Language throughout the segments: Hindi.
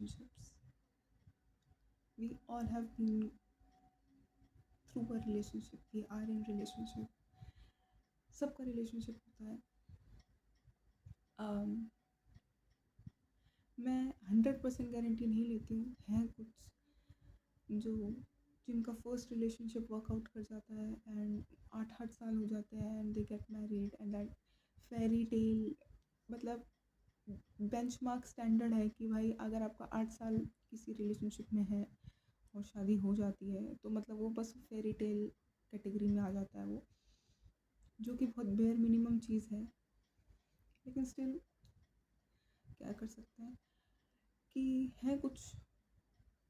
relationships. We all have been through a relationship. We are in relationship. सबका रिलेशनशिप होता है. um, मैं 100% गारंटी नहीं लेती हूँ. हैं कुछ जो जिनका फर्स्ट रिलेशनशिप वर्कआउट कर जाता है एंड 8-8 साल हो जाते हैं and they get married and that fairy tale, मतलब बेंचमार्क स्टैंडर्ड है कि भाई अगर आपका 8 साल किसी रिलेशनशिप में है और शादी हो जाती है तो मतलब वो बस फेरी टेल कैटेगरी में आ जाता है वो, जो कि बहुत बेयर मिनिमम चीज़ है. लेकिन स्टिल क्या कर सकते हैं कि है कुछ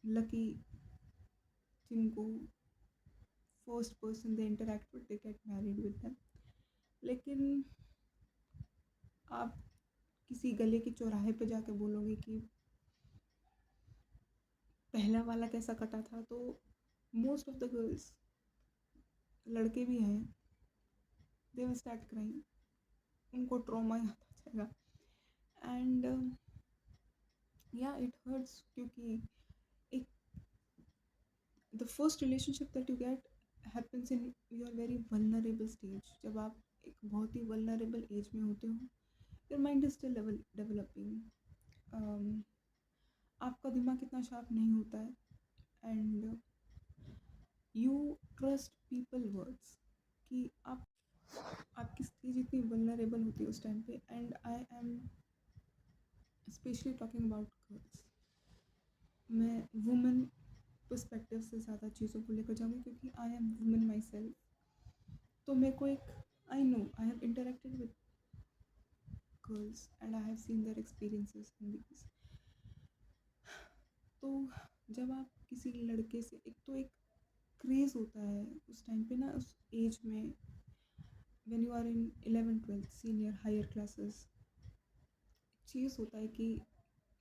लकी जिनको first person they interact with they get married with them. लेकिन आप किसी गले के चौराहे पे जाके बोलोगे कि पहला वाला कैसा कटा था, तो मोस्ट ऑफ द गर्ल्स, लड़के भी हैं, दे विल स्टार्ट क्राइंग. उनको ट्रॉमा याद आ जाएगा एंड या इट हर्ट्स, क्योंकि एक the first relationship that you get happens in your very vulnerable stage. जब आप एक बहुत ही वल्नरेबल एज में होते हो, your mind is still developing, आपका दिमाग इतना शार्प नहीं होता है and you trust people words कि आपकी स्टेज इतनी वल्नरेबल होती है उस टाइम पे. And I am specially talking about girls. मैं वुमेन पर्सपेक्टिव से ज़्यादा चीज़ों को लेकर जाऊँगी क्योंकि I am women my self. तो मेरे को एक आई know I have interacted with girls and I have seen their experiences in these. तो जब आप किसी लड़के से, एक तो एक क्रेज़ होता है उस टाइम पे ना, उस एज में, when you are in 11th-12th senior higher classes, चीज़ होता है कि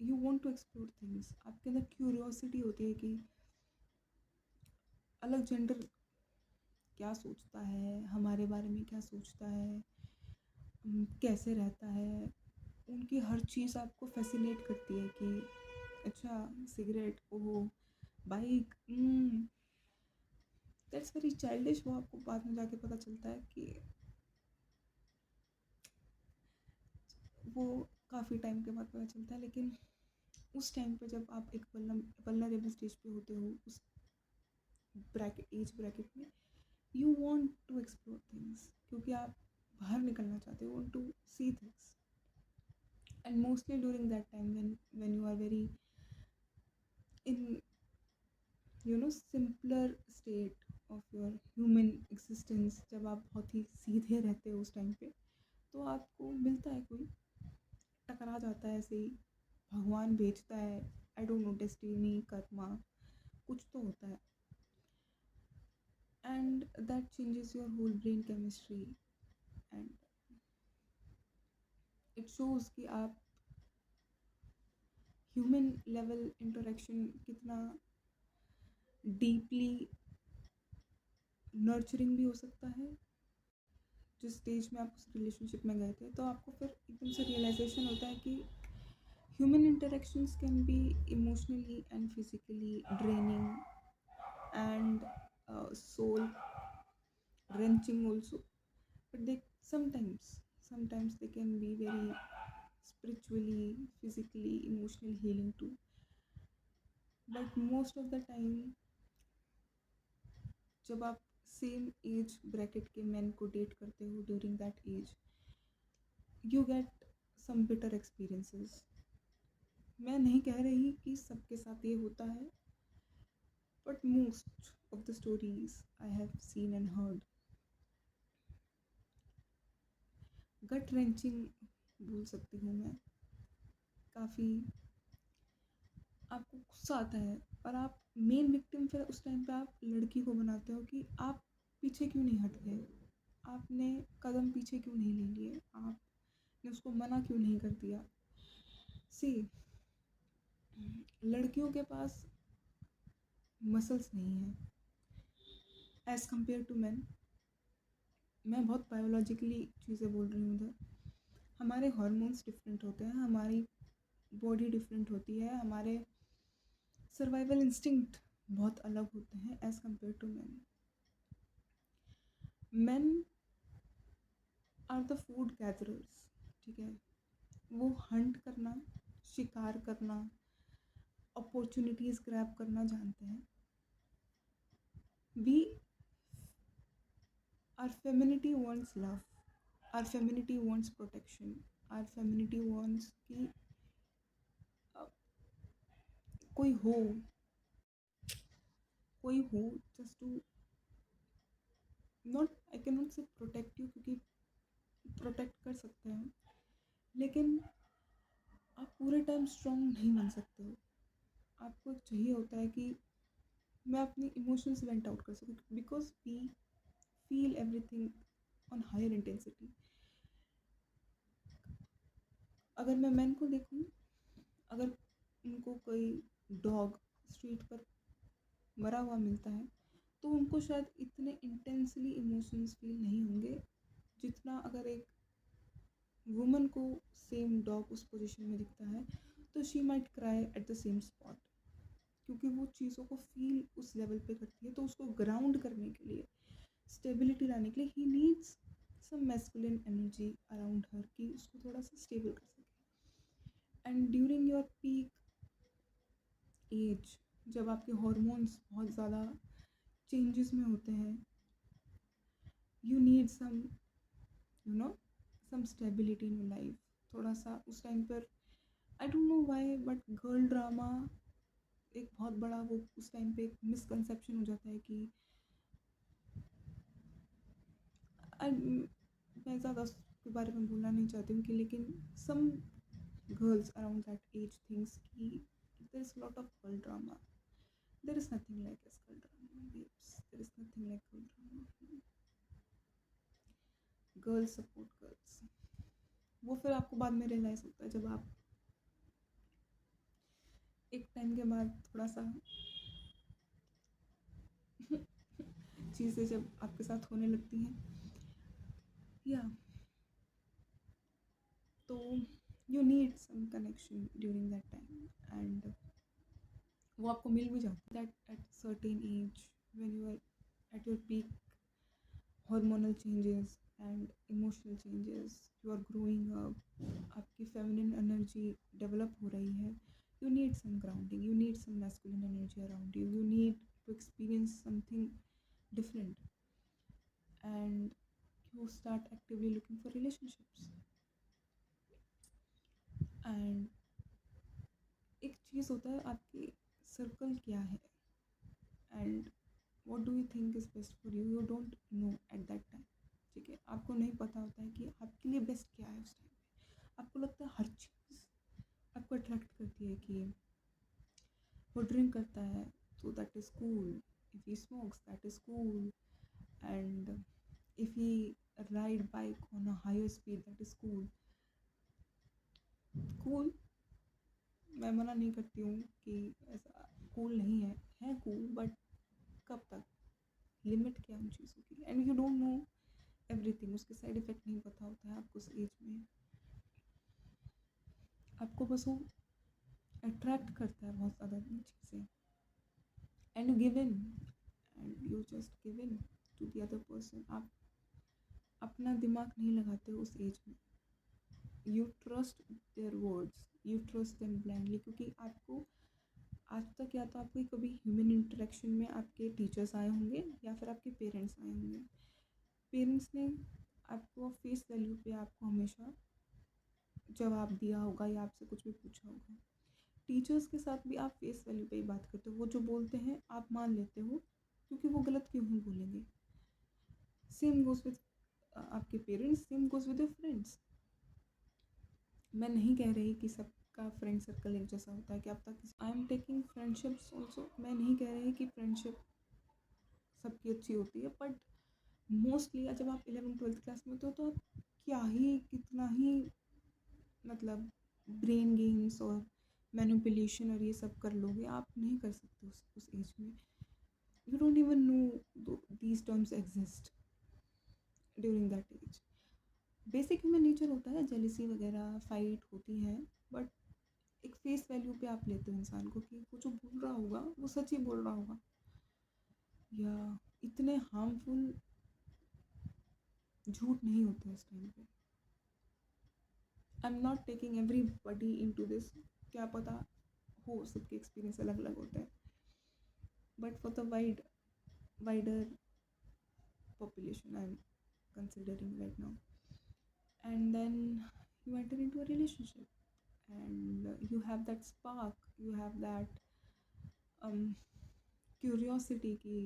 you want to explore things. आपके अंदर क्यूरियोसिटी होती है कि अलग जेंडर क्या सोचता है, हमारे बारे में क्या सोचता है, कैसे रहता है. उनकी हर चीज़ आपको फैसिनेट करती है कि अच्छा cigarette, oh bike, that's very childish. वो आपको बाद में जाके पता चलता है कि वो काफ़ी टाइम के बाद पता चलता है. लेकिन उस टाइम पे जब आप एक वल्नरेबल स्टेज पे होते हो, उस एज ब्रैकेट में, you want to explore things क्योंकि आप बाहर निकलना चाहते हो, want to see things. And mostly during that time when you are very in simpler state of your human existence, जब आप बहुत ही सीधे रहते हो उस टाइम पे, तो आपको मिलता है कोई, टकरा जाता है ऐसे ही, भगवान भेजता है, I don't know, destiny, karma, कुछ तो होता है. And that changes your whole brain chemistry and it shows कि आप ह्यूमन लेवल इंटरेक्शन कितना डीपली नर्चरिंग भी हो सकता है. जिस स्टेज में आप उस रिलेशनशिप में गए थे, तो आपको फिर एकदम से रियलाइजेशन होता है कि human interactions can be emotionally and physically draining and soul wrenching also, but they sometimes they can be very spiritually, physically, emotional healing too. But most of the time जब आप सेम एज ब्रैकेट के मैन को डेट करते हो during that age, you get some bitter experiences. मैं नहीं कह रही कि सबके साथ ये होता है, but most of the stories I have seen and heard, gut wrenching बोल सकती हूँ मैं. काफ़ी आपको गुस्सा आता है और आप मेन विक्टिम फिर उस टाइम पे आप लड़की को बनाते हो कि आप पीछे क्यों नहीं हट गए, आपने कदम पीछे क्यों नहीं ले लिए, आपने उसको मना क्यों नहीं कर दिया. सी, लड़कियों के पास मसल्स नहीं है एज़ कम्पेयर टू मैन. मैं बहुत बायोलॉजिकली चीज़ें बोल रही हूँ इधर. हमारे हार्मोन्स डिफरेंट होते हैं, हमारी बॉडी डिफरेंट होती है, हमारे सर्वाइवल इंस्टिंक्ट बहुत अलग होते हैं as compared to man. Man are the food gatherers. ठीक है, वो हंट करना, शिकार करना, अपॉर्चुनिटीज़ ग्रैब करना जानते हैं. We our femininity wants love, our femininity wants protection, our femininity wants कि कोई हो, just to not, I can not say protect you, क्योंकि प्रोटेक्ट कर सकते हैं लेकिन आप पूरे टाइम स्ट्रॉन्ग नहीं बन सकते हो. आपको चाहिए होता है कि मैं अपनी इमोशंस वेंट आउट कर सकूँ, because we feel everything on higher intensity. अगर मैं मैन को देखूँ, अगर उनको कोई डॉग स्ट्रीट पर मरा हुआ मिलता है तो उनको शायद इतने इंटेंसली इमोशंस फील नहीं होंगे जितना अगर एक वुमन को सेम डॉग उस पोजीशन में दिखता है तो she might cry at the same spot, क्योंकि वो चीज़ों को फील उस लेवल पे करती है. तो उसको ग्राउंड करने के लिए, स्टेबिलिटी लाने के लिए, he needs some masculine energy around her कि उसको थोड़ा सा स्टेबल कर सके. And during your peak age, जब आपके हॉर्मोन्स बहुत ज़्यादा चेंजेस में होते हैं, you need some some stability in your life. थोड़ा सा उस टाइम पर I don't know why but girl drama एक बहुत बड़ा वो उस टाइम पे एक मिसकंसेप्शन हो जाता है कि मैं ज़्यादा उसके बारे में बोलना नहीं चाहती हूँ कि लेकिन some girls around that age things कि there is lot of girl drama. There is nothing like as girl drama babes, there is nothing like girl drama. Girls support girls. वो फिर आपको बाद में रियलाइज़ होता है जब आप एक टाइम के बाद थोड़ा सा चीज़ें जब आपके साथ होने लगती हैं या तो you need some connection during that time and वो आपको मिल भी जाता है. That at certain age when you are at your peak hormonal changes and emotional changes, you are growing up, आपकी फेमिनिन एनर्जी डेवलप हो रही है. You need some grounding, you need some masculine energy around you, you need to experience something different and you start actively looking for relationships. And एक चीज़ होता है आपकी सर्कल क्या है and what do you think is best for you, you don't know at that time. ठीक है, आपको नहीं पता होता है कि आपके लिए बेस्ट क्या है उस टाइम पे. आपको लगता है हर चीज़ आपको अट्रैक्ट करती है कि वो ड्रिंक करता है तो that is cool, if he smokes that is cool, and if he ride bike on a higher speed that is cool. मैं मना नहीं करती हूँ कि ऐसा कूल नहीं है, है कूल बट कब तक, लिमिट क्या उन चीज़ों की. And you don't know everything, उसके साइड इफ़ेक्ट नहीं पता होता है आपको उस एज में. आपको बस वो अट्रैक्ट करता है बहुत ज़्यादा चीज़ें and you give in and you just give in to the other person. आप अपना दिमाग नहीं लगाते हो उस एज में. You trust their words, you trust them blindly, क्योंकि आपको आज तक या तो आपको कभी ह्यूमन इंटरेक्शन में आपके टीचर्स आए होंगे या फिर आपके पेरेंट्स आए होंगे. पेरेंट्स ने आपको फेस वैल्यू पे आपको हमेशा जवाब दिया होगा या आपसे कुछ भी पूछा होगा. टीचर्स के साथ भी आप फेस वैल्यू पे ही बात करते हो. वो जो बोलते हैं आप मान लेते हो क्योंकि वो गलत क्यों ही बोलेंगे. सेम गोज़ विद आपके parents, same goes with your friends. मैं नहीं कह रही कि सबका फ्रेंड सर्कल एक जैसा होता है कि आप तक I am taking friendships also. मैं नहीं कह रही कि फ्रेंडशिप सबकी अच्छी होती है बट मोस्टली जब आप 11th-12th क्लास में होते हो तो आप क्या ही कितना ही मतलब ब्रेन गेम्स और मैनिपुलेशन और ये सब कर लोगे. आप नहीं कर सकते उस एज में. You don't even know these terms exist during that age. Basic human nature होता है, जेलिसी वगैरह फाइट होती है बट एक फेस वैल्यू पे आप लेते हो इंसान को कि वो जो बोल रहा होगा वो सच ही बोल रहा होगा, या इतने हार्मफुल झूठ नहीं होते उस टाइम पे। I am not taking everybody into this, क्या पता हो, सबके एक्सपीरियंस अलग अलग होते हैं, but for the wider population I'm considering right now. And then you enter into a relationship, and you have that spark, you have that um, curiosity कि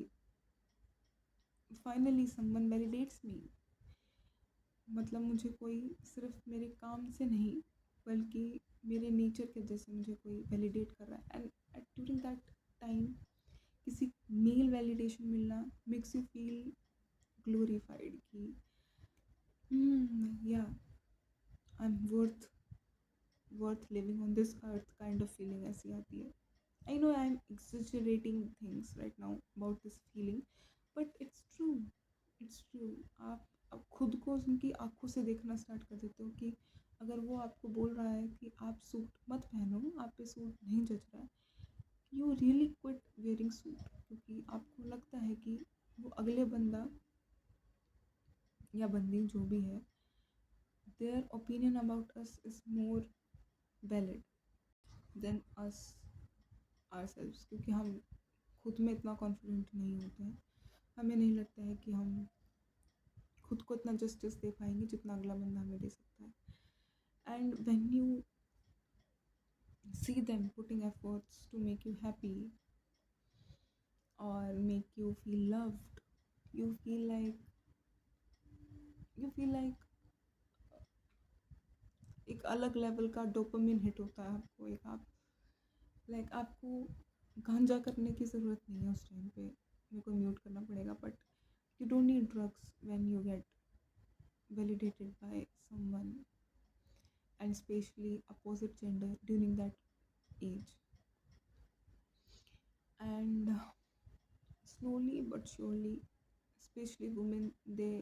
finally someone validates me, मतलब मुझे कोई सिर्फ मेरे काम से नहीं बल्कि मेरे नेचर के वजह से मुझे कोई वैलिडेट कर रहा है, एंड ड्यूरिंग दैट टाइम किसी मेल वैलिडेशन मिलना मेक्स यू फील ग्लोरीफाइड कि या I am worth living on this earth kind of feeling ऐसी आती है। I know I am exaggerating things right now about this feeling, but it's true. आप खुद को उनकी आंखों से देखना स्टार्ट कर देते हो कि अगर वो आपको बोल रहा है कि आप सूट मत पहनो, आप पे सूट नहीं जच रहा है, you really quit wearing suit, क्योंकि आपको लगता है कि वो अगले बंदा या बंदी जो भी है, their opinion about us is more valid than us ourselves, क्योंकि हम खुद में इतना कॉन्फिडेंट नहीं होते हैं, हमें नहीं लगता है कि हम खुद को इतना जस्टिस दे पाएंगे जितना अगला बंदा हमें दे सकता है। And when you see them putting efforts to make you happy और make you feel loved, you feel like you feel like एक अलग लेवल का डोपामिन हिट होता है आपको, एक आप आपको गांजा करने की ज़रूरत नहीं है उस टाइम पे, मेरे को म्यूट करना पड़ेगा, but you don't need drugs when you get validated by someone, and especially opposite gender during that age. And slowly but surely, especially women, they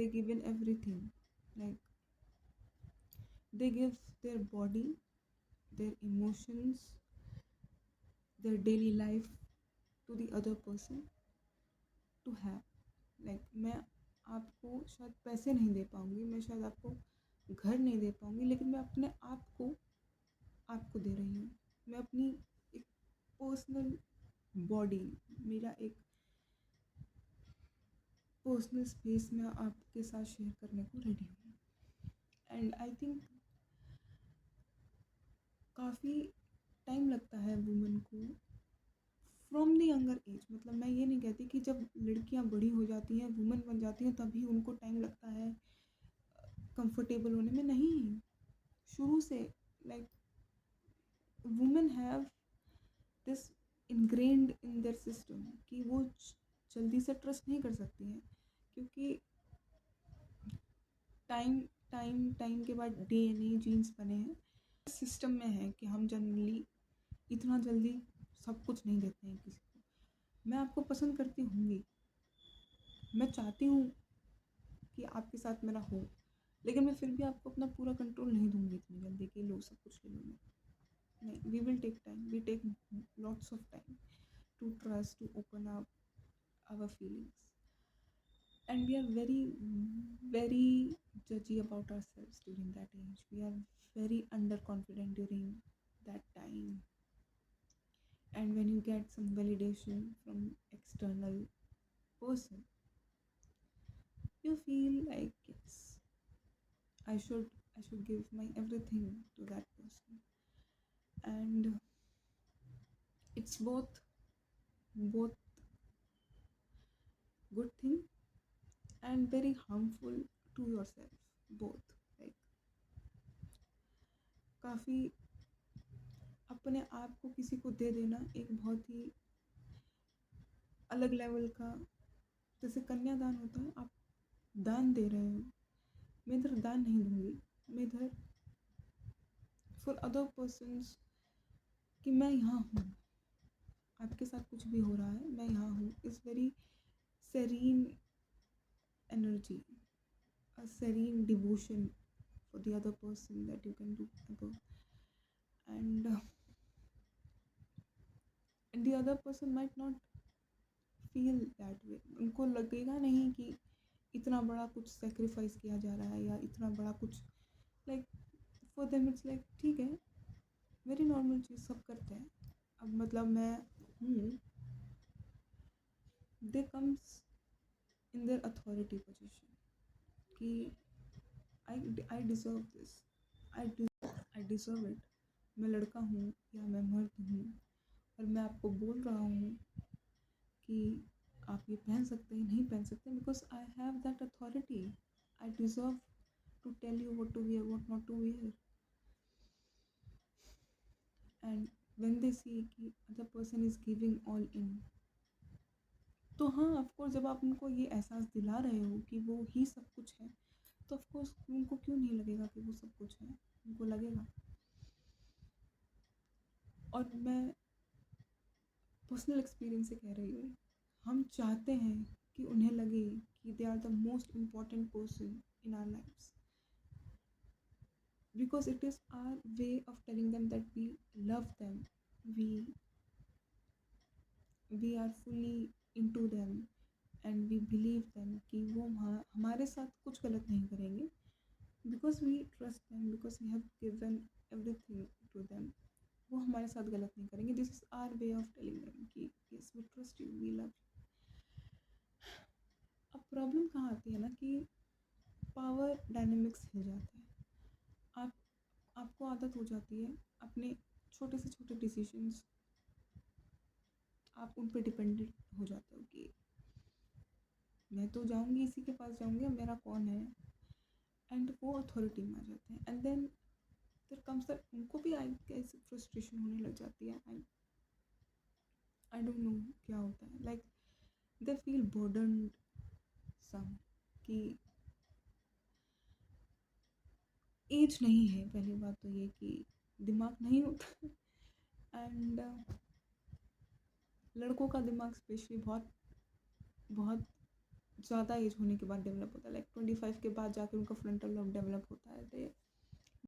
give in everything, like they give their body, their emotions, their daily life to the other person to have, मैं आपको शायद पैसे नहीं दे पाऊँगी, मैं शायद आपको घर नहीं दे पाऊँगी, लेकिन मैं अपने आप को आपको दे रही हूँ, मैं अपनी एक पर्सनल बॉडी, मेरा एक पर्सनल स्पेस मैं आपके साथ शेयर करने को रेडी हूँ। एंड आई थिंक काफ़ी टाइम लगता है वुमेन को फ्रॉम द यंगर एज, मतलब मैं ये नहीं कहती कि जब लड़कियां बड़ी हो जाती हैं, वुमेन बन जाती हैं, तभी उनको टाइम लगता है कंफर्टेबल होने में, नहीं, शुरू से like women have this ingrained in their system कि वो जल्दी से ट्रस्ट नहीं कर सकती हैं, क्योंकि टाइम टाइम टाइम के बाद DNA जीन्स बने हैं, सिस्टम में है कि हम जनरली इतना जल्दी सब कुछ नहीं देते हैं किसी को। मैं आपको पसंद करती होंगी, मैं चाहती हूँ कि आपके साथ मेरा हो, लेकिन मैं फिर भी आपको अपना पूरा कंट्रोल नहीं दूंगी इतनी जल्दी कि लो सब कुछ ले लो। नहीं, we will take time, we take lots of time to trust, to open up our feelings, and we are very judgy about ourselves during that age, we are very underconfident during that time, and when you get some validation from external person, you feel like yes, I should give my everything to that person, and it's both good thing and very harmful to yourself, both, like काफ़ी अपने आप को किसी को दे देना एक बहुत ही अलग लेवल का, जैसे कन्यादान होता है, आप दान दे रहे हो, मैं इधर दान नहीं दूंगी, मैं इधर फॉर अदर पर्सन्स कि मैं यहाँ हूँ, आपके साथ कुछ भी हो रहा है मैं यहाँ हूँ, is very serene energy, a serene devotion for the other person that you can do above. and the other person might not feel that way. उनको लगेगा नहीं कि इतना बड़ा कुछ सेक्रीफाइस किया जा रहा है या इतना बड़ा कुछ, like for them it's like ठीक है, वेरी नॉर्मल चीज़, सब करते हैं। अब मतलब मैं हूँ, they comes in their authority position कि I deserve this, I deserve it, मैं लड़का हूँ या मैं मर्द हूँ और मैं आपको बोल रहा हूँ कि आप ये पहन सकते हैं, नहीं पहन सकते, because I have that authority, I deserve to tell you what to wear, what not to wear. And when they see कि other person is giving all in, तो हाँ ऑफकोर्स जब आप उनको ये एहसास दिला रहे हो कि वो ही सब कुछ है, तो ऑफकोर्स उनको क्यों नहीं लगेगा कि वो सब कुछ है, उनको लगेगा। और मैं पर्सनल एक्सपीरियंस से कह रही हूँ, हम चाहते हैं कि उन्हें लगे कि they are the most important person in our lives, because it is our way of telling them that we love them, we we are fully into them and we believe them कि वो हमारे साथ कुछ गलत नहीं करेंगे, because we trust them, because we have given everything to them, वो हमारे साथ गलत नहीं करेंगे। This is our way of telling them कि yes we trust you, we love you. अब प्रॉब्लम कहाँ आती है ना कि पावर डायनेमिक्स हिल जाता है। आपको आदत हो जाती है अपने छोटे से छोटे डिसीजंस, आप उन पर डिपेंडेंट हो जाते हो कि मैं तो जाऊंगी इसी के पास जाऊंगी, अब मेरा कौन है, एंड वो अथॉरिटी में आ जाते हैं। And then there comes that उनको भी आई कैसे फ्रस्ट्रेशन होने लग जाती है, एंड आई डोंट नो क्या होता है, लाइक दे फील बर्डनड सम कि एज नहीं है, पहली बात तो ये कि दिमाग नहीं होता। एंड लड़कों का दिमाग स्पेशली बहुत बहुत ज़्यादा एज होने के बाद डेवलप होता है, लाइक 25 के बाद जाकर उनका फ्रंटल लोब डेवलप होता है। दे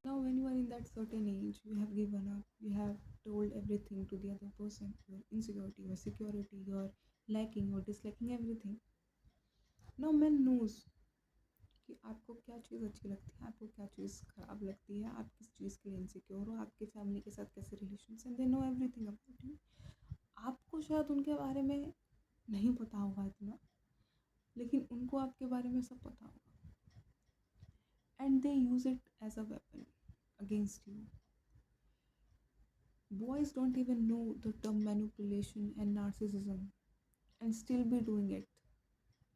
now when you are in that certain age, you have given up, you have told everything to the other person, your insecurity, your security, your liking or disliking everything. Now man knows कि आपको क्या चीज़ अच्छी लगती है, आपको क्या चीज़ ख़राब लगती है, आप किस चीज़ के लिए इनसिक्योर हो, आपके फैमिली के साथ कैसे relation, and they know everything about you. आपको शायद उनके बारे में नहीं पता होगा इतना, लेकिन उनको आपके बारे में सब पता होगा, and they use it as a weapon against you. Boys don't even know the term manipulation and narcissism and still be doing it,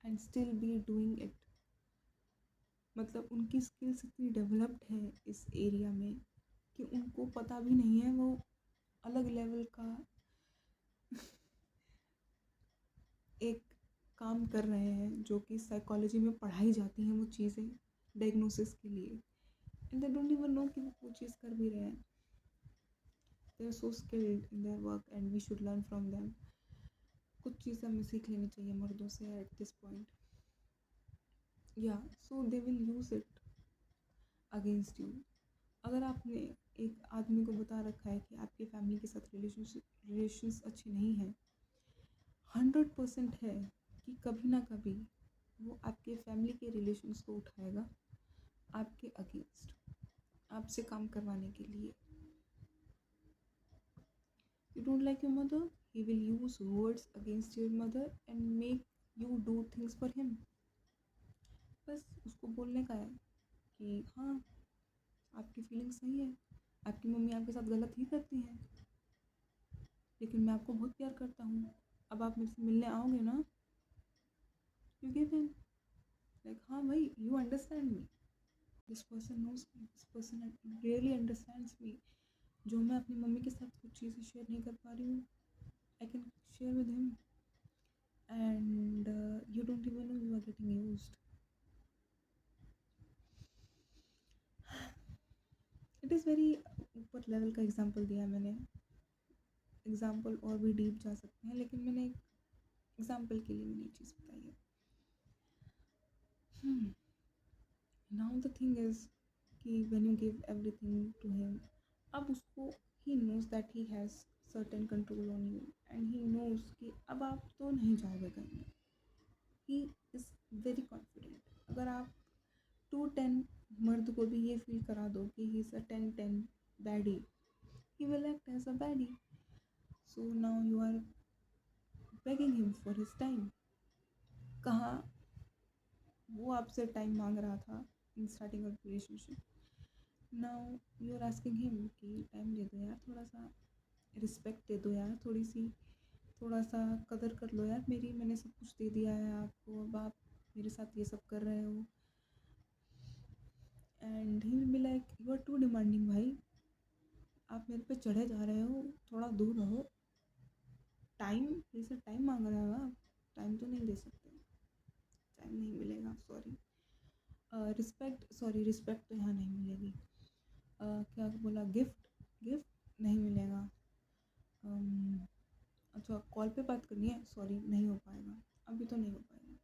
and still be doing it। मतलब उनकी स्किल्स इतनी डेवलप्ड है इस एरिया में कि उनको पता भी नहीं है वो अलग लेवल का एक काम कर रहे हैं, जो कि साइकोलॉजी में पढ़ाई जाती हैं वो चीज़ें डायग्नोसिस के लिए, and they don't even know कि वो चीज़ कर भी रहे हैं। They are so skilled in their work and we should learn from them. कुछ चीज़ें हमें सीख लेनी चाहिए मर्दों से एट दिस पॉइंट। या so they will use it against you. अगर आपने एक आदमी को बता रखा है कि आपके फैमिली के साथ रिलेशंस अच्छे नहीं हैं, 100% है कि कभी ना कभी वो आपके फैमिली के रिलेशंस को उठाएगा आपके अगेंस्ट, आपसे काम करवाने के लिए। You don't like your mother, he will use words against your mother and make you do things for him। बस उसको बोलने का है कि हाँ आपकी फीलिंग सही है, आपकी मम्मी आपके साथ गलत ही करती है, लेकिन मैं आपको बहुत प्यार करता हूँ, अब आप मेरे से मिलने आओगे ना। यू गिव हिम लाइक हाँ भाई, you understand me, this person knows me, this person really understands me. जो मैं अपनी मम्मी के साथ कुछ चीज़ें शेयर नहीं कर पा रही हूँ, I can share with him, and you don't even know you are getting used. It is very ऊपर लेवल का एग्जांपल दिया मैंने, एग्जांपल और भी डीप जा सकते हैं, लेकिन मैंने एक एग्जांपल के लिए मैंने ये चीज़ बताई है। नाउ द थिंग इज़ कि when you give everything to him, अब उसको he knows that he has certain control on you and he knows कि अब आप तो नहीं जाओगे कहीं. He is very confident. अगर आप 210 मर्द को भी ये फील करा दो कि he is a 10-10 baddie, he will act as a baddie. So now you are begging him for his time. कहाँ वो आपसे टाइम मांग रहा था in starting of relationship. Now you are asking him कि टाइम दे दो यार, थोड़ा सा रिस्पेक्ट दे दो यार, थोड़ा सा कदर कर लो यार मेरी, मैंने सब कुछ दे दिया है आपको, अब आप मेरे साथ ये सब कर रहे हो. And he will be like you are too demanding भाई, आप मेरे पे चढ़े जा रहे हो, थोड़ा दूर रहो. टाइम, जैसे टाइम मांग रहे हो आप, टाइम तो नहीं दे सकते, टाइम नहीं मिलेगा. सॉरी. रिस्पेक्ट तो यहाँ नहीं मिलेगी. क्या बोला, गिफ्ट नहीं मिलेगा. अच्छा कॉल पे बात करनी है, सॉरी नहीं हो पाएगा, अभी तो नहीं हो पाएगा.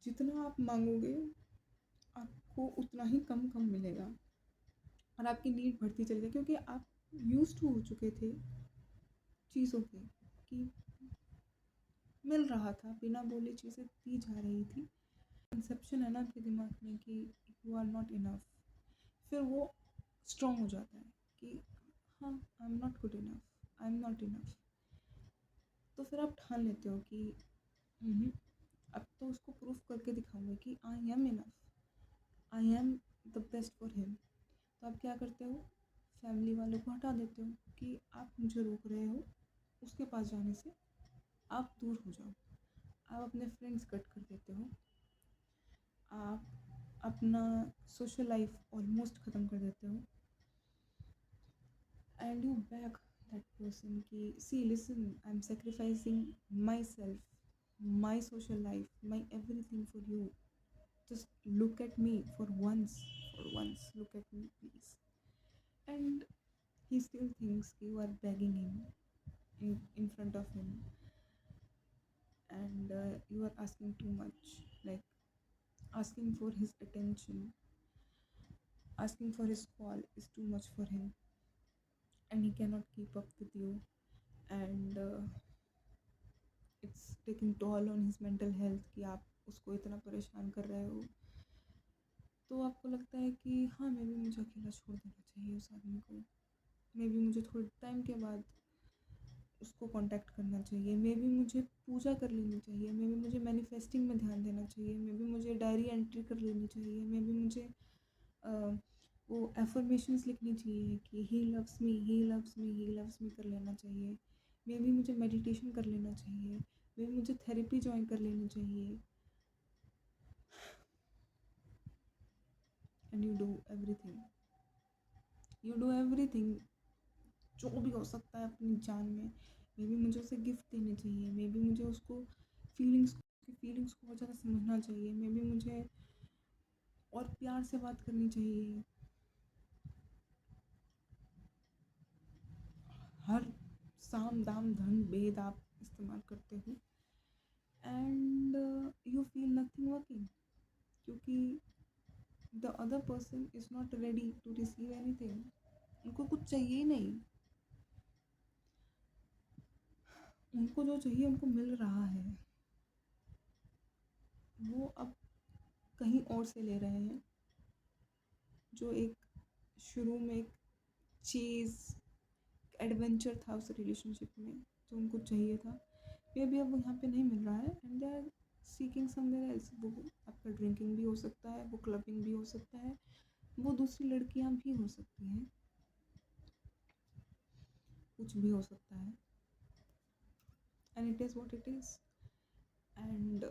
जितना आप मांगोगे आपको उतना ही कम मिलेगा और आपकी नीड बढ़ती चली जाएगी, क्योंकि आप यूज्ड टू हो चुके थे चीज़ों के कि मिल रहा था, बिना बोले चीज़ें दी जा रही थी. कंसेप्शन है ना आपके दिमाग में कि यू आर नॉट इनफ, फिर वो स्ट्रॉन्ग हो जाता है कि हाँ I am not good enough, I am not enough. तो फिर आप ठान लेते हो कि अब तो उसको प्रूफ करके दिखाऊंगा कि I am enough, I am the best for him. तो आप क्या करते हो, फैमिली वालों को हटा देते हो कि आप मुझे रोक रहे हो उसके पास जाने से, आप दूर हो जाओ. आप अपने फ्रेंड्स कट कर देते हो, आप अपना सोशल लाइफ ऑलमोस्ट ख़त्म कर देते हो. And you back that person कि see listen, I am sacrificing my self, my social life, my everything for you. just look at me for once, look at me please. And he still thinks you are begging him in front of him, and you are asking too much, like asking for his attention, asking for his call is too much for him, and he cannot keep up with you. And it's taking toll on his mental health कि आप उसको इतना परेशान कर रहे हो. तो आपको लगता है कि हाँ मे बी मुझे अकेला छोड़ देना चाहिए उस आदमी को, मे बी मुझे थोड़े टाइम के बाद उसको कांटेक्ट करना चाहिए, मे बी मुझे पूजा कर लेनी चाहिए, मे बी मुझे मैनिफेस्टिंग में ध्यान देना चाहिए, मे बी मुझे डायरी एंट्री कर लेनी चाहिए, मे बी मुझे वो एफर्मेशंस लिखनी चाहिए कि he loves me, he loves me, he loves me कर लेना चाहिए. मे बी मुझे मेडिटेशन कर लेना चाहिए, मे बी मुझे थेरेपी ज्वाइन कर लेनी चाहिए. एंड यू डू एवरीथिंग जो भी हो सकता है अपनी जान में. मे बी मुझे उसे गिफ्ट देने चाहिए, मे बी मुझे उसको फीलिंग्स को बहुत ज़्यादा समझना चाहिए, मे बी मुझे और प्यार से बात करनी चाहिए. हर साम दाम दंड भेद आप इस्तेमाल करते हो, and you feel nothing working, क्योंकि the other person is not ready to receive anything. उनको कुछ चाहिए ही नहीं, उनको जो चाहिए उनको मिल रहा है, वो अब कहीं और से ले रहे हैं. जो एक शुरू में एक चीज़ एडवेंचर था उस रिलेशनशिप में, जो उनको चाहिए था, मे बी अब यहाँ पे नहीं मिल रहा है, and they are seeking somewhere else. वो आपका ड्रिंकिंग भी हो सकता है, वो क्लबिंग भी हो सकता है, वो दूसरी लड़कियाँ भी हो सकती हैं, कुछ भी हो सकता है. And it is what it is. And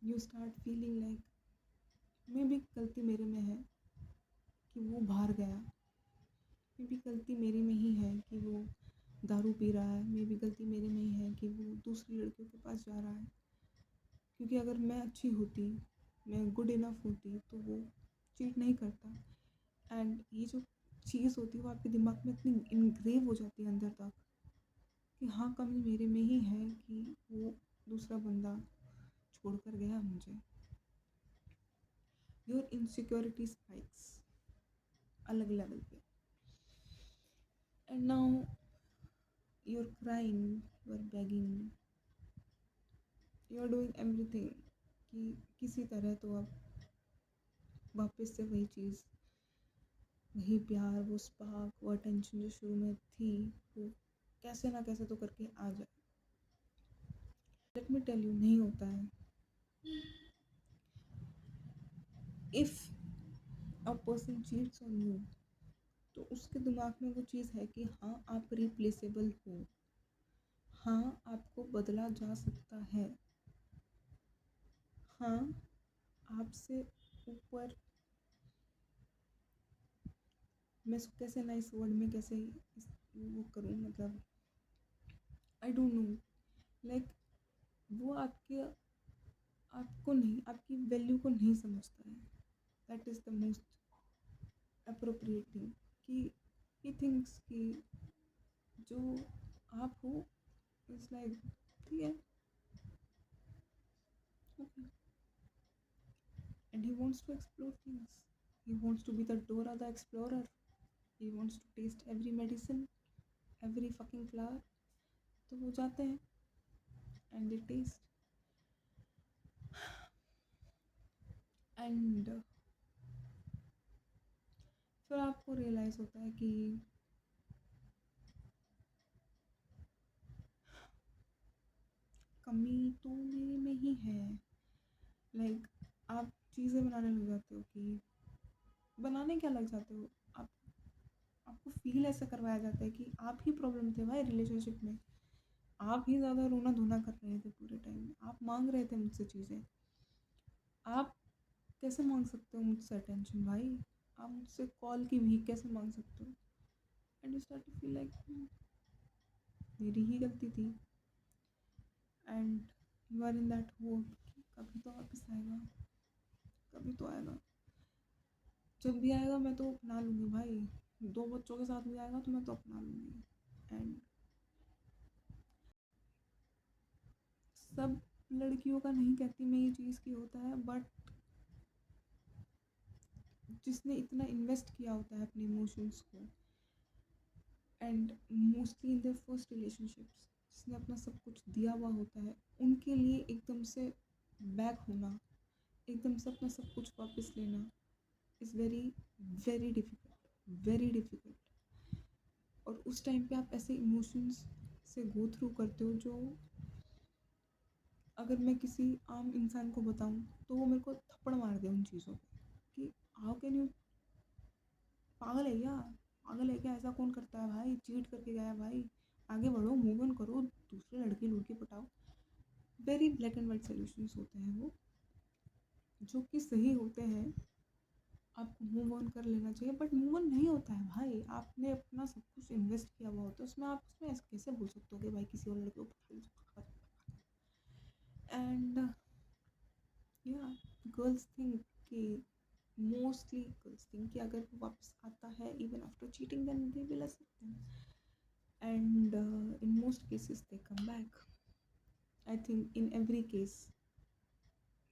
you start feeling like may be गलती मेरे में है कि वो बाहर गया, मे बी गलती मेरी में ही है कि वो दारू पी रहा है, मे बी गलती मेरे में ही है कि वो दूसरी लड़कियों के पास जा रहा है. क्योंकि अगर मैं अच्छी होती, मैं गुड इनफ होती, तो वो चीट नहीं करता. एंड ये जो चीज़ होती है वो आपके दिमाग में इतनी इनग्रेव हो जाती है अंदर तक कि हाँ कमी मेरे में ही है कि वो दूसरा बंदा छोड़ कर गया मुझे. योर इनसिक्योरिटी स्पाइक्स अलग लेवल पे. And now you are crying, you are begging, you are doing everything कि किसी तरह तो अब वापस से वही चीज़, वही प्यार, वो स्पार्क, वो अटेंशन जो शुरू में थी, वो कैसे ना कैसे तो करके आ जाए। लेट मी टेल यू, नहीं होता है। If a person cheats on you, तो उसके दिमाग में वो चीज़ है कि हाँ आप रिप्लेसेबल हो, हाँ आपको बदला जा सकता है, हाँ आपसे ऊपर, मैं इसको कैसे नाइस वर्ड में कैसे वो करूँ, मतलब आई डोंट नो, लाइक वो आपको नहीं, आपकी वैल्यू को नहीं समझता है। That is the most appropriate thing कि ही थिंक्स कि जो आप हो इट्स लाइक ठीक है, okay, and he wants to explore things, he wants to be the Dora the explorer, he wants to taste every medicine, every fucking flower. तो वो जाते हैं एंड दे टेस्ट, एंड फिर आपको रियलाइज़ होता है कि कमी तो मेरे में ही है। लाइक आप चीज़ें बनाने लग जाते हो कि बनाने क्या लग जाते हो आप, आपको फील ऐसा करवाया जाता है कि आप ही प्रॉब्लम थे भाई रिलेशनशिप में, आप ही ज़्यादा रोना धोना कर रहे थे पूरे टाइम, आप मांग रहे थे मुझसे चीज़ें, आप कैसे मांग सकते हो मुझसे अटेंशन भाई, आप मुझसे कॉल की भीख कैसे मांग सकते हो। And you start to feel like मेरी ही गलती थी, and you are in that hope कि कभी तो वापस आएगा, कभी तो आएगा, जब भी आएगा मैं तो अपना लूँगी भाई, 2 बच्चों के साथ भी आएगा तो मैं तो अपना लूँगी। एंड सब लड़कियों का नहीं कहती मैं ये चीज़ की होता है, बट जिसने इतना इन्वेस्ट किया होता है अपने इमोशंस को, and mostly in their first relationships, जिसने अपना सब कुछ दिया हुआ होता है, उनके लिए एकदम से बैक होना, एकदम से अपना सब कुछ वापस लेना is very very difficult, very difficult. और उस टाइम पे आप ऐसे इमोशंस से गो थ्रू करते हो जो अगर मैं किसी आम इंसान को बताऊं तो वो मेरे को थप्पड़ मार दे उन चीज़ों पे कि हाउ कैन यू, पागल है क्या, पागल है क्या, ऐसा कौन करता है भाई, चीट करके गया भाई, आगे बढ़ो, मूव ऑन करो, दूसरे लड़के लुड़के पटाओ। Very black and white solutions होते हैं वो, जो कि सही होते हैं, आपको मूव ऑन कर लेना चाहिए, बट मूव ऑन नहीं होता है भाई, आपने अपना सब कुछ इन्वेस्ट किया हुआ होता है उसमें, आप उसमें ऐसे कैसे बोल सकते हो कि भाई किसी और लड़के को। एंड या गर्ल्स थिंक कि मोस्टली गर्ल्स थिंक कि अगर वो वापस आता है even after cheating then they will accept him, and in most cases they come back, I think in every case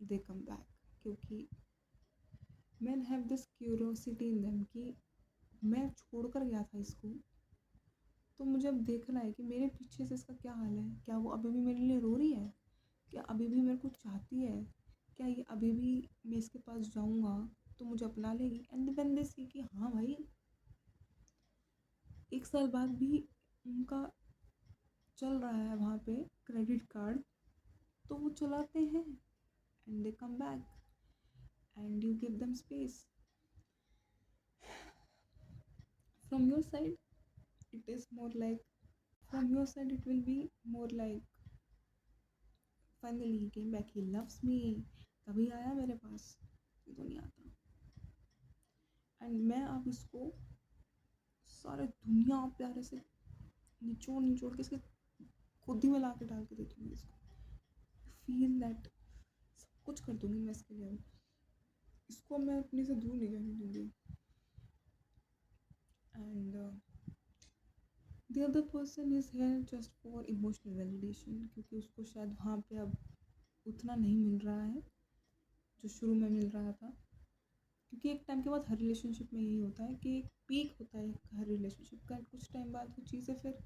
they come back, क्योंकि men have this curiosity in them कि मैं छोड़ कर गया था इसको, तो मुझे अब देखना है कि मेरे पीछे से इसका क्या हाल है, क्या वो अभी भी मेरे लिए रो रही है, क्या अभी भी मेरे को चाहती है, क्या ये अभी भी मैं इसके पास जाऊँगा तो मुझे अपना लेगी। एंड देन दे सी कि हाँ भाई 1 साल बाद भी उनका चल रहा है वहाँ पे क्रेडिट कार्ड, तो वो चलाते हैं, and they come back and you give them space. From your side it is more like, from your side it will be more like finally he came back, he loves me, तभी आया मेरे पास, ये तो नहीं आता। एंड मैं अब इसको सारे दुनिया प्यारे से निचोड़ निचोड़ के इसके खुदी में ला के डाल के देती हूँ इसको, फील दैट सब कुछ कर दूँगी मैं इसके लिए, इसको मैं अपने से दूर नहीं जाने दूँगी। And the other person is here just for emotional validation, क्योंकि उसको शायद वहाँ पे अब उतना नहीं मिल रहा है जो शुरू में मिल रहा था, क्योंकि एक टाइम के बाद हर रिलेशनशिप में यही होता है कि एक पीक होता है हर रिलेशनशिप का, कुछ टाइम बाद वो चीज़ें फिर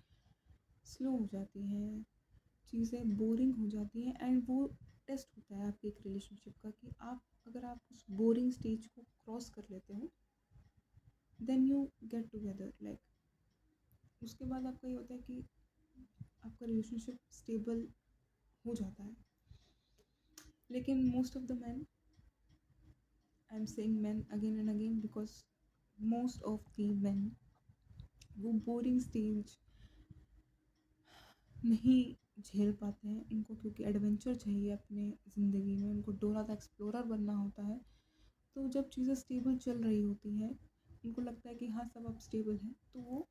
स्लो हो जाती हैं, चीज़ें बोरिंग हो जाती हैं, एंड वो टेस्ट होता है आपके एक रिलेशनशिप का कि आप अगर आप उस बोरिंग स्टेज को क्रॉस कर लेते हो then you get together, like उसके बाद आपका ये होता है कि आपका रिलेशनशिप स्टेबल हो जाता है। लेकिन most of the man, I am saying man again and again because most of the man वो बोरिंग स्टेज नहीं झेल पाते हैं इनको, क्योंकि एडवेंचर चाहिए अपने ज़िंदगी में, उनको डोरा द एक्सप्लोरर बनना होता है। तो जब चीज़ें स्टेबल चल रही होती हैं उनको लगता है कि हाँ सब अब स्टेबल है, तो वो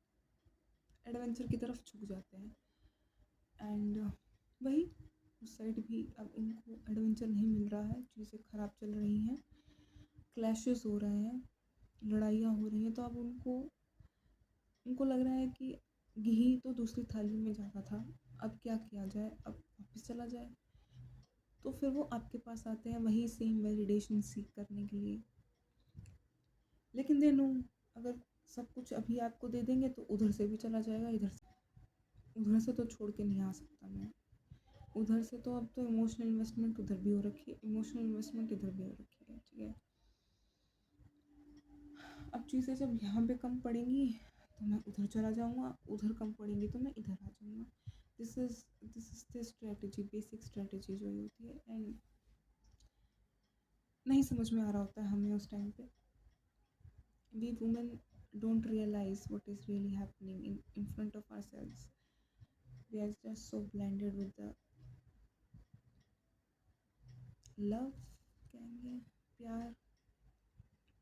एडवेंचर की तरफ झुक जाते हैं। एंड वही उस साइड भी अब उनको एडवेंचर नहीं मिल रहा है, चीज़ें ख़राब चल रही हैं, क्लैशेस हो रहे हैं, लड़ाइयाँ हो रही हैं, तो अब उनको लग रहा है कि घी तो दूसरी थाली में ज़्यादा था, अब क्या किया जाए, अब वापस चला जाए। तो फिर वो आपके पास आते हैं वही सेम वैलिडेशन सीख करने के लिए। लेकिन दे नो अगर सब कुछ अभी आपको दे देंगे तो उधर से भी चला जाएगा, उधर से तो छोड़ के नहीं आ सकता मैं, उधर से तो अब तो इमोशनल इन्वेस्टमेंट उधर भी हो रखी है, इमोशनल इन्वेस्टमेंट इधर भी हो रखी है, ठीक है। अब चीज़ें जब यहाँ पे कम पड़ेंगी तो मैं उधर चला जाऊँगा, उधर कम पड़ेंगी तो मैं इधर आ जाऊँगा। This is the strategy, basic strategy जो होती है, एंड नहीं समझ में आ रहा होता है हमें उस टाइम पे। We women don't realize what is really happening in front of ourselves. We are just so blinded with the love, कहेंगे प्यार,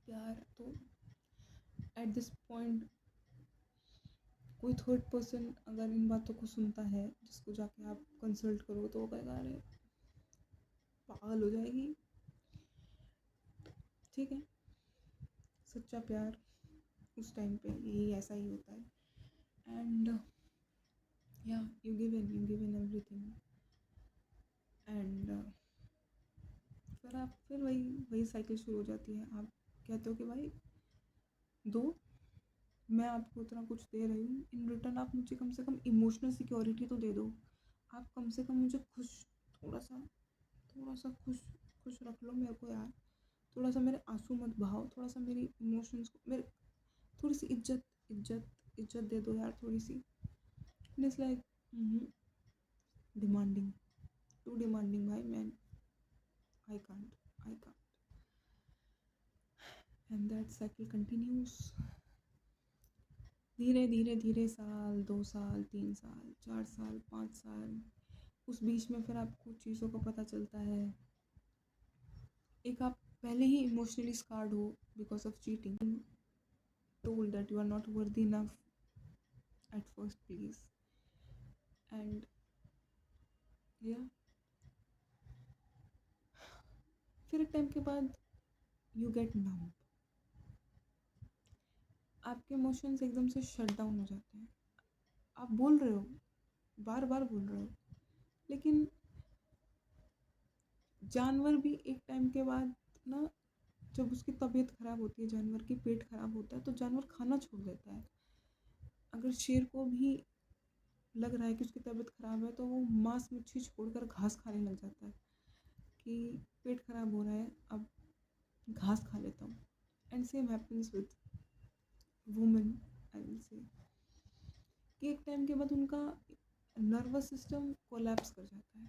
प्यार तो एट दिस पॉइंट कोई थर्ड पर्सन अगर इन बातों को सुनता है जिसको जाके आप कंसल्ट करो तो वो कहेगा अरे पागल हो जाएगी, ठीक है। सच्चा प्यार उस टाइम पे यही ऐसा ही होता है, एंड या you give in everything, and फिर वही साइकिल शुरू हो जाती है। आप कहते हो कि भाई दो, मैं आपको उतना कुछ दे रही हूँ, इन रिटर्न आप मुझे कम से कम इमोशनल सिक्योरिटी तो दे दो, आप कम से कम मुझे खुश, थोड़ा सा खुश रख लो मेरे को यार, थोड़ा सा मेरे आंसू मत बहाओ, थोड़ा सा मेरी इमोशंस को, मेरे थोड़ी सी इज्जत दे दो यार, थोड़ी सी। It's like demanding, too demanding भाई, मैं I can't and that cycle continues. धीरे धीरे धीरे साल, 2 साल, 3 साल, 4 साल, 5 साल, उस बीच में फिर आपको चीज़ों का पता चलता है। एक आप पहले ही इमोशनली स्कार्ड हो because of cheating, told that you are not worthy enough at first place, and yeah, फिर एक टाइम के बाद यू गेट नंब, आपके इमोशंस एकदम से शट डाउन हो जाते हैं। आप बोल रहे हो, बार बार बोल रहे हो, लेकिन जानवर भी एक टाइम के बाद ना, जब उसकी तबीयत ख़राब होती है, जानवर की पेट ख़राब होता है तो जानवर खाना छोड़ देता है। अगर शेर को भी लग रहा है कि उसकी तबीयत ख़राब है तो वो मांस मच्छी छोड़कर घास खाने लग जाता है कि पेट ख़राब हो रहा है, अब घास खा लेता हूँ। And same happens with women, I will say कि एक टाइम के बाद उनका नर्वस सिस्टम कोलैप्स कर जाता है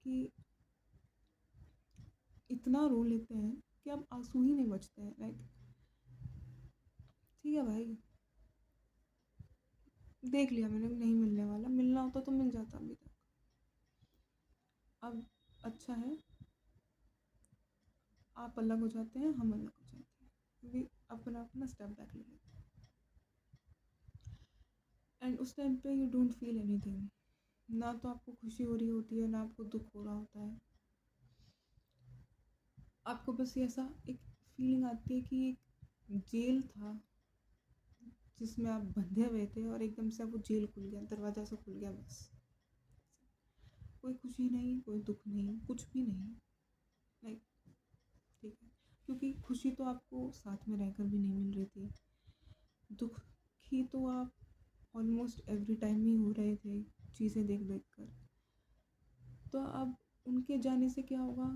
कि इतना रो लेते हैं कि अब आंसू ही नहीं बचते हैं। लाइक ठीक है भाई, देख लिया मैंने, नहीं मिलने वाला, मिलना होता तो मिल जाता अभी तक, अब अच्छा है आप अलग हो जाते हैं, हम अलग हो जाते हैं, क्योंकि अपना अपना स्टेप बैक ले लेते हैं। एंड उस टाइम पे यू डोंट फील एनीथिंग, ना तो आपको खुशी हो रही होती है, ना आपको दुख हो रहा होता है, आपको बस ये ऐसा एक फीलिंग आती है कि एक जेल था जिसमें आप बंधे हुए थे और एकदम से वो जेल खुल गया, दरवाज़ा से खुल गया, बस कोई खुशी नहीं, कोई दुख नहीं, कुछ भी नहीं, लाइक ठीक है। क्योंकि खुशी तो आपको साथ में रहकर भी नहीं मिल रही थी, दुखी तो आप ऑलमोस्ट एवरी टाइम ही हो रहे थे चीज़ें देख देख कर। तो अब उनके जाने से क्या होगा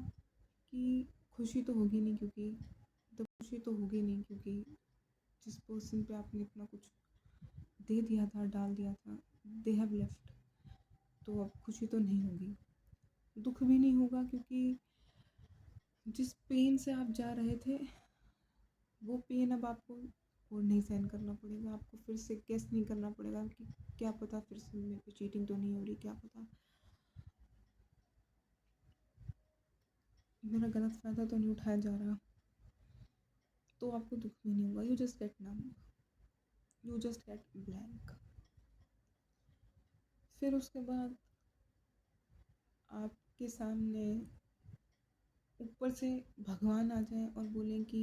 कि खुशी तो होगी नहीं, क्योंकि तो खुशी तो होगी नहीं, क्योंकि जिस पर्सन पे आपने इतना कुछ दे दिया था, डाल दिया था, दे हैव लेफ्ट, तो अब खुशी तो नहीं होगी। दुख भी नहीं होगा, क्योंकि जिस पेन से आप जा रहे थे वो पेन अब आपको और नहीं सहन करना पड़ेगा। आपको फिर से गेस नहीं करना पड़ेगा कि क्या पता फिर से मेरे पे चीटिंग तो नहीं हो रही, क्या पता मेरा गलत फ़ायदा तो नहीं उठाया जा रहा। तो आपको दुख भी नहीं होगा, you just get numb, you just get blank. फिर उसके बाद आपके सामने ऊपर से भगवान आ जाए और बोलें कि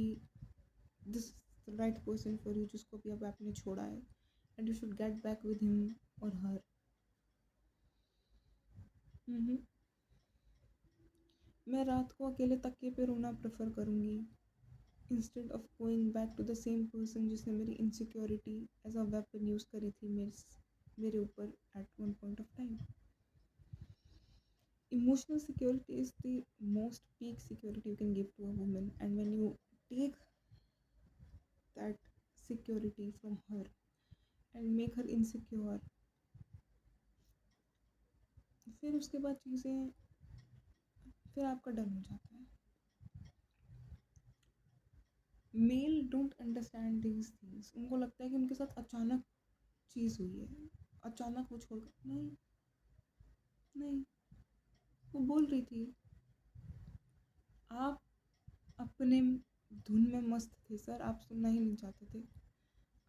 this right person for you, जिसको भी अब आपने छोड़ा है, and you should get back with him और हर। मैं रात को अकेले तकिए पे रोना प्रेफर करूँगी instead of going back to the same person जिसने मेरी insecurity as a weapon use करी थी मेरे ऊपर at one point of time. Emotional security is the most peak security you can give to a woman, and when you take that security from her and make her insecure, फिर उसके बाद चीज़ें फिर आपका डर हो जाता है। Male don't understand these things. उनको लगता है कि उनके साथ अचानक चीज़ हुई है, अचानक वो छोड़ कर, नहीं नहीं, वो बोल रही थी, आप अपने धुन में मस्त थे सर, आप सुनना ही नहीं चाहते थे।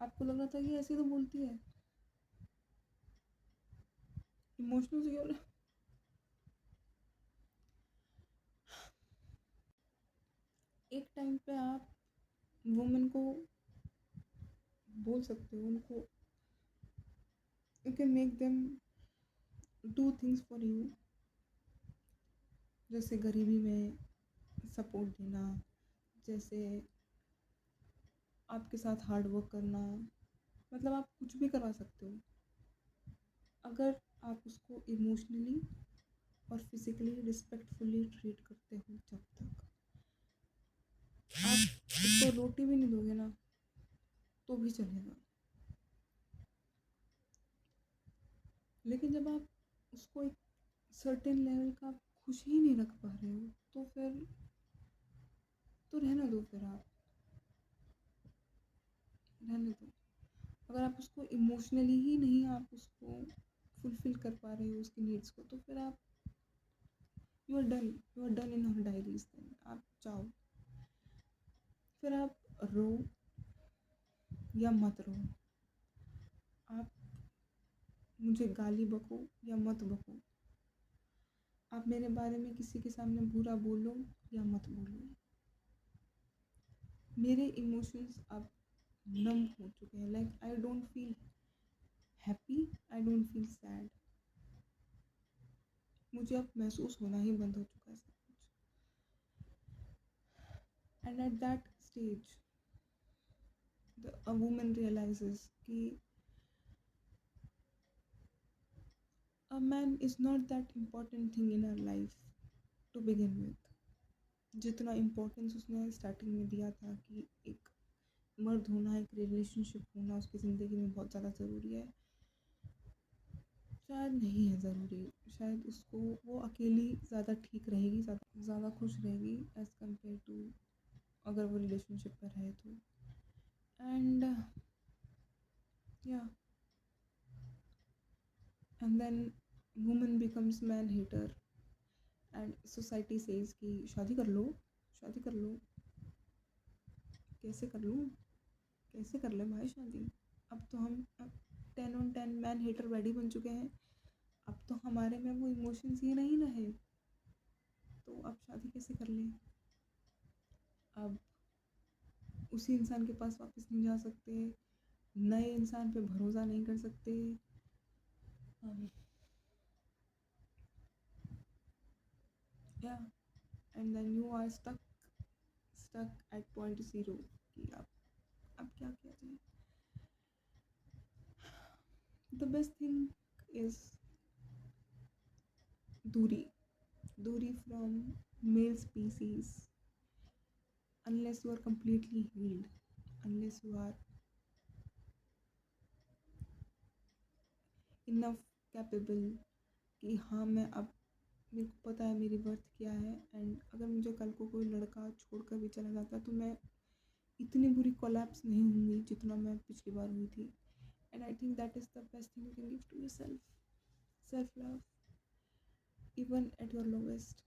आपको लग रहा था कि ऐसे तो बोलती है। इमोशनल सिक्योर एक टाइम पे आप वुमेन को बोल सकते हो, उनको you can make them do things for you, जैसे गरीबी में सपोर्ट देना, जैसे आपके साथ हार्ड वर्क करना, मतलब आप कुछ भी करवा सकते हो अगर आप उसको इमोशनली और फिजिकली रिस्पेक्टफुली ट्रीट करते हो। जब तक आप उसको रोटी भी नहीं दोगे ना तो भी चलेगा, लेकिन जब आप उसको एक सर्टेन लेवल का खुश ही नहीं रख पा रहे हो तो फिर तो रहने दो, फिर आप रहने दो। अगर आप उसको इमोशनली ही नहीं आप उसको फुलफिल कर पा रहे हो उसकी नीड्स को, तो फिर आप you are done in her diaries. Then आप जाओ, फिर आप रो या मत रो, आप मुझे गाली बको या मत बको, आप मेरे बारे में किसी के सामने बुरा बोलो या मत बोलो, मेरे इमोशंस अब नम हो चुके हैं। Like I don't feel happy, I don't feel sad, मुझे अब महसूस होना ही बंद हो चुका है सब कुछ। And at that stage a woman realizes कि a man is not that important thing in her life to begin with। जितना इम्पोर्टेंस उसने स्टार्टिंग में दिया था कि एक मर्द होना, एक रिलेशनशिप होना उसकी ज़िंदगी में बहुत ज़्यादा ज़रूरी है, शायद नहीं है ज़रूरी। शायद उसको वो अकेली ज़्यादा ठीक रहेगी, ज़्यादा खुश रहेगी एज़ कम्पेयर टू अगर वो रिलेशनशिप पर रहे तो। एंड या and then woman becomes man hater and society says कि शादी कर लो, शादी कर लो। कैसे कर लूँ, कैसे कर ले भाई शादी, अब तो हम 10 on 10 मैन हेटर बैडी बन चुके हैं, अब तो हमारे में वो इमोशंस ही नहीं रहे, तो अब शादी कैसे कर लें। अब उसी इंसान के पास वापस नहीं जा सकते, नए इंसान पे भरोसा नहीं कर सकते। या and then you are stuck stuck at point zero कि अब क्या किया जाए. The best thing is दूरी from male species, unless you are completely healed, unless you are enough capable कि हाँ मैं अब मेरे को पता है मेरी वर्थ क्या है. एंड अगर मुझे कल को कोई लड़का छोड़कर भी चला जाता तो मैं इतनी बुरी कोलैप्स नहीं होंगी जितना मैं पिछली बार हुई थी. And I think that is the best thing you can give to yourself. Self love even at your lowest.